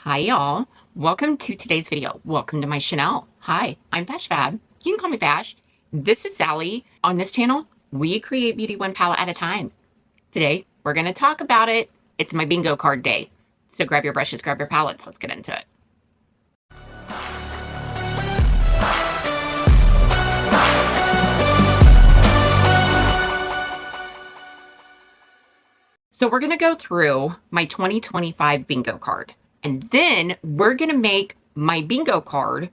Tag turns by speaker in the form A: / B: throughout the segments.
A: Hi y'all, welcome to today's video. Welcome to my channel. Hi, I'm FashFab. You can call me Fash. This is Sally. On this channel, we create beauty one palette at a time. Today, we're gonna talk about it. It's my bingo card day. So grab your brushes, grab your palettes, let's get into it. So we're gonna go through my 2025 bingo card. And then we're going to make my bingo card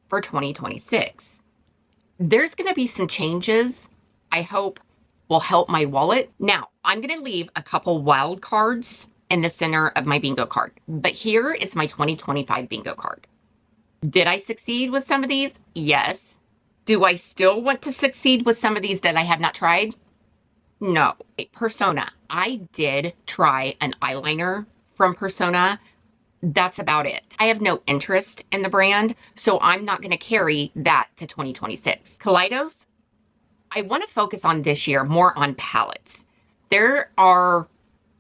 A: for 2026. There's going to be some changes I hope will help my wallet. Now, I'm going to leave a couple wild cards in the center of my bingo card. But here is my 2025 bingo card. Did I succeed with some of these? Yes. Do I still want to succeed with some of these that I have not tried? No. Persona. I did try an eyeliner from Persona. That's about it. I have no interest in the brand, so I'm not going to carry that to 2026. Kaleidos, I want to focus on this year more on palettes. There are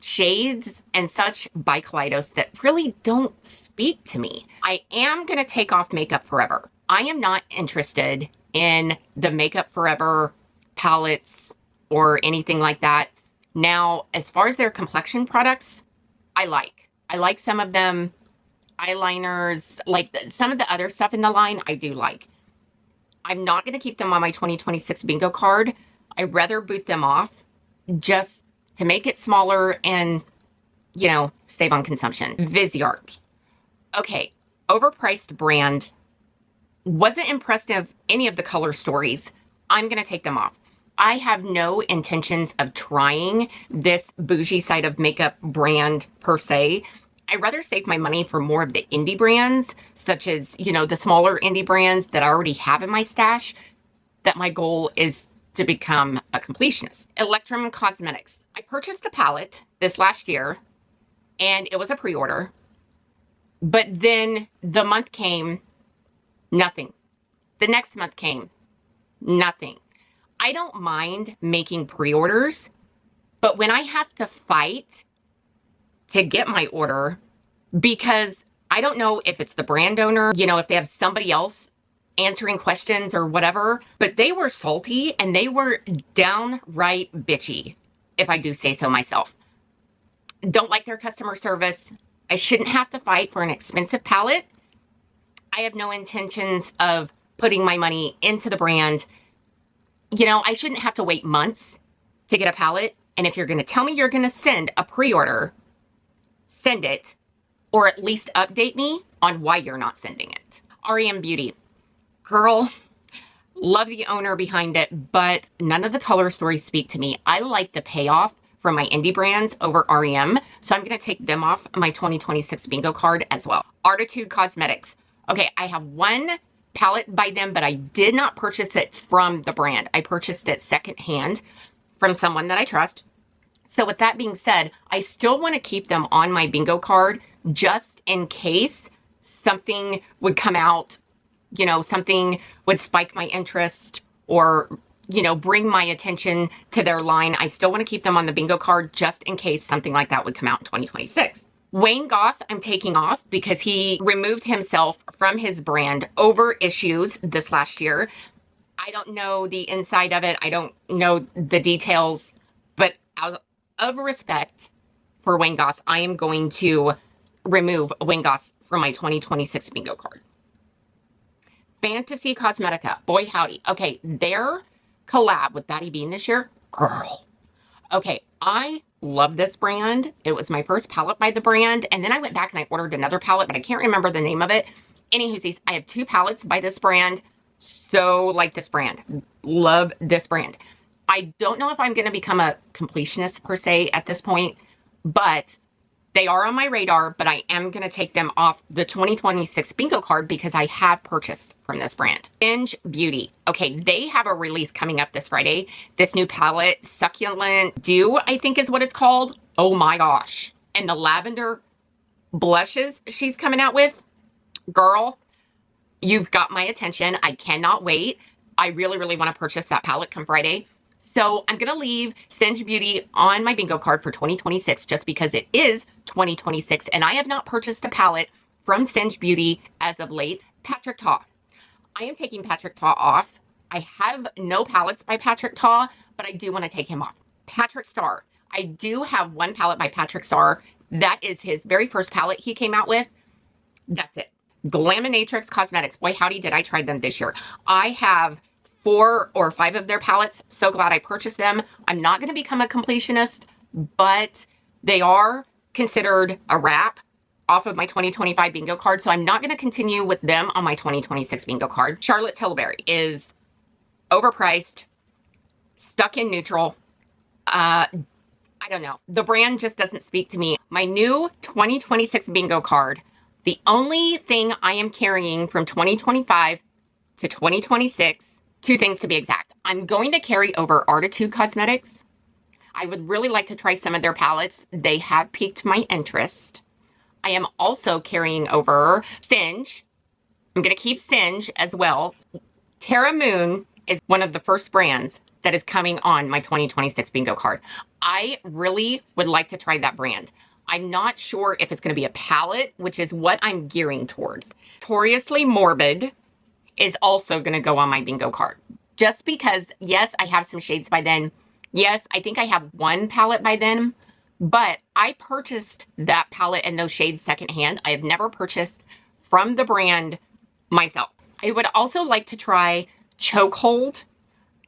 A: shades and such by Kaleidos that really don't speak to me. I am going to take off Makeup Forever. I am not interested in the Makeup Forever palettes or anything like that. Now, as far as their complexion products, I like some of them. Eyeliners, like some of the other stuff in the line, I do like. I'm not going to keep them on my 2026 bingo card. I'd rather boot them off just to make it smaller and, you know, save on consumption. Viseart. Okay, overpriced brand. Wasn't impressed with any of the color stories. I'm going to take them off. I have no intentions of trying this bougie side of makeup brand per se. I'd rather save my money for more of the indie brands, such as, you know, the smaller indie brands that I already have in my stash, that my goal is to become a completionist. Electrum Cosmetics. I purchased a palette this last year, and it was a pre-order, but then the month came, nothing. The next month came, nothing. I don't mind making pre-orders, but when I have to fight to get my order, because I don't know if it's the brand owner, you know, if they have somebody else answering questions or whatever, but they were salty and they were downright bitchy, if I do say so myself. Don't like their customer service. I shouldn't have to fight for an expensive palette. I have no intentions of putting my money into the brand. You know, I shouldn't have to wait months to get a palette. And if you're going to tell me you're going to send a pre-order, send it, or at least update me on why you're not sending it. REM Beauty. Girl, love the owner behind it, but none of the color stories speak to me. I like the payoff from my indie brands over REM, so I'm going to take them off my 2026 bingo card as well. Artitude Cosmetics. Okay, I have one palette by them, but I did not purchase it from the brand. I purchased it secondhand from someone that I trust. So with that being said, I still want to keep them on my bingo card just in case something would come out, you know, something would spike my interest or, you know, bring my attention to their line. I still want to keep them on the bingo card just in case something like that would come out in 2026. Wayne Goss, I'm taking off because he removed himself from his brand over issues this last year. I don't know the inside of it. I don't know the details, but out of respect for Wayne Goss, I am going to remove Wayne Goss from my 2026 bingo card. Fantasy Cosmetica, boy howdy. Okay, their collab with Batty Bean this year, girl. Okay, I love this brand. It was my first palette by the brand, and then I went back and I ordered another palette, but I can't remember the name of it. Anywho, I have two palettes by this brand. So like this brand. Love this brand. I don't know if I'm going to become a completionist per se at this point, but they are on my radar, but I am going to take them off the 2026 bingo card because I have purchased from this brand. Binge Beauty. Okay, they have a release coming up this Friday. This new palette, Succulent Dew, I think is what it's called. Oh my gosh. And the lavender blushes she's coming out with. Girl, you've got my attention. I cannot wait. I really, really want to purchase that palette come Friday. So I'm going to leave Binge Beauty on my bingo card for 2026 just because it is 2026 and I have not purchased a palette from Singe Beauty as of late, Patrick Ta. I am taking Patrick Ta off. I have no palettes by Patrick Ta, but I do want to take him off. Patrick Star. I do have one palette by Patrick Star. That is his very first palette he came out with. That's it. Glaminatrix Cosmetics. Boy, howdy, did I try them this year. I have 4 or 5 of their palettes. So glad I purchased them. I'm not going to become a completionist, but they are considered a wrap off of my 2025 bingo card. So I'm not going to continue with them on my 2026 bingo card. Charlotte Tilbury is overpriced, stuck in neutral. I don't know. The brand just doesn't speak to me. My new 2026 bingo card, the only thing I am carrying from 2025 to 2026, 2 things to be exact. I'm going to carry over Artitude Cosmetics. I would really like to try some of their palettes. They have piqued my interest. I am also carrying over Singe. I'm going to keep Singe as well. Terra Moon is one of the first brands that is coming on my 2026 bingo card. I really would like to try that brand. I'm not sure if it's going to be a palette, which is what I'm gearing towards. Notoriously Morbid is also going to go on my bingo card. Just because, yes, I have some shades by then. Yes, I think I have one palette by then. But I purchased that palette and those shades secondhand. I have never purchased from the brand myself. I would also like to try Chokehold,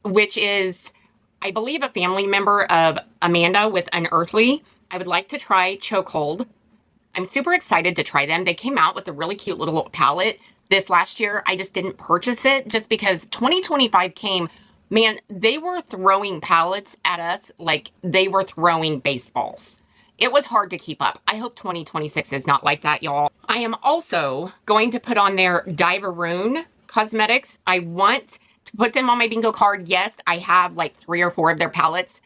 A: which is, I believe, a family member of Amanda with Unearthly. I would like to try Chokehold. I'm super excited to try them. They came out with a really cute little palette this last year. I just didn't purchase it just because 2025 came. Man, they were throwing palettes at us like they were throwing baseballs. It was hard to keep up. I hope 2026 is not like that, y'all. I am also going to put on their Diveroon Cosmetics. I want to put them on my bingo card. Yes, I have like 3 or 4 of their palettes,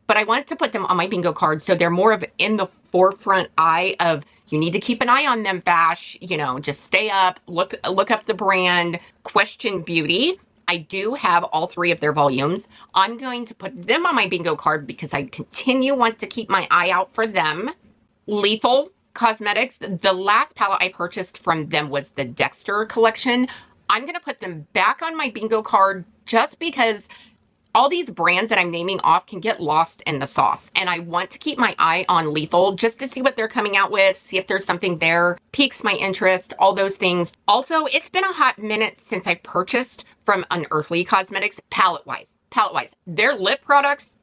A: but I want to put them on my bingo card so they're more of in the forefront eye of, you need to keep an eye on them, Fash. You know, just stay up, look up the brand. Question Beauty. I do have all 3 of their volumes. I'm going to put them on my bingo card because I want to keep my eye out for them. Lethal Cosmetics. The last palette I purchased from them was the Dexter collection. I'm going to put them back on my bingo card just because all these brands that I'm naming off can get lost in the sauce. And I want to keep my eye on Lethal just to see what they're coming out with, see if there's something there, piques my interest, all those things. Also, it's been a hot minute since I purchased from Unearthly Cosmetics palette-wise. Their lip products,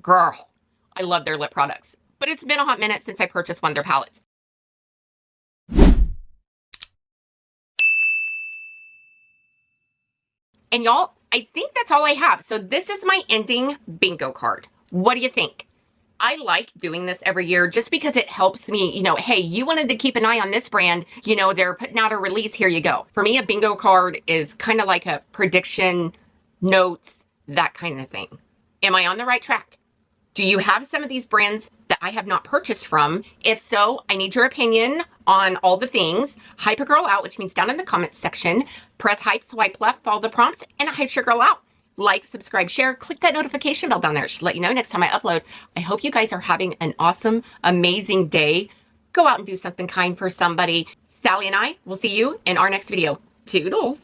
A: girl, I love their lip products. But it's been a hot minute since I purchased one of their palettes. And y'all, I think that's all I have. So this is my ending bingo card. What do you think? I like doing this every year just because it helps me, you know, hey, you wanted to keep an eye on this brand, you know, they're putting out a release, here you go. For me, a bingo card is kind of like a prediction, notes, that kind of thing. Am I on the right track? Do you have some of these brands that I have not purchased from? If so, I need your opinion on all the things. Hype a girl out, which means down in the comments section. Press hype, swipe left, follow the prompts, and I hype your girl out. Like, subscribe, share, click that notification bell down there. It should let you know next time I upload. I hope you guys are having an awesome, amazing day. Go out and do something kind for somebody. Sally and I will see you in our next video. Toodles.